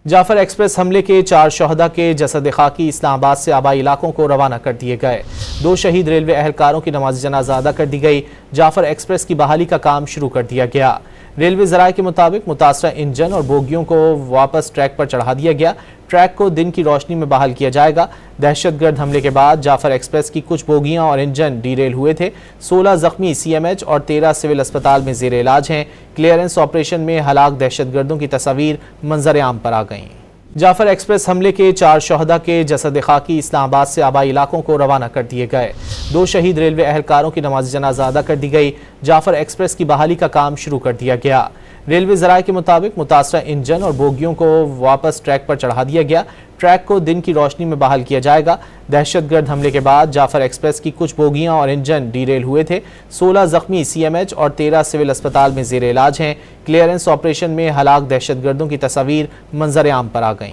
Jafar express हमले के 4 शहदा के जसद खाकी इस्लामाबाद से आबाई इलाकों को रवाना कर दिए गए। 2 शहीद रेलवे अहलकारों की नमाज जनाजा अदा कर दी गई। जाफर एक्सप्रेस की बहाली का काम शुरू कर दिया गया। रेलवे ज़राए के मुताबिक मुतासरा इंजन और बोगियों को वापस ट्रैक पर चढ़ा दिया गया। ट्रैक को दिन की रोशनी में बहाल किया जाएगा। दहशतगर्द हमले के बाद जाफर एक्सप्रेस की कुछ बोगियां और इंजन डीरेल हुए थे। 16 जख्मी CMH और 13 सिविल अस्पताल में जेर इलाज हैं। क्लियरेंस ऑपरेशन में हलाक दहशतगर्दों की तस्वीर मंजर आम पर आ गईं। जाफर एक्सप्रेस हमले के 4 शहदा के जसद खाकी इस्लामाबाद से आबाई इलाकों को रवाना कर दिए गए। 2 शहीद रेलवे अहलकारों की नमाज जनाजा अदा कर दी गई। जाफर एक्सप्रेस की बहाली का काम शुरू कर दिया गया। रेलवे ज़राए के मुताबिक मुतासरा इंजन और बोगियों को वापस ट्रैक पर चढ़ा दिया गया। ट्रैक को दिन की रोशनी में बहाल किया जाएगा। दहशतगर्द हमले के बाद जाफर एक्सप्रेस की कुछ बोगियां और इंजन डीरेल हुए थे। 16 जख्मी CMH और 13 सिविल अस्पताल में जेर इलाज हैं। क्लियरेंस ऑपरेशन में हलाक दहशतगर्दों की तस्वीर मंजर आम पर आ गईं।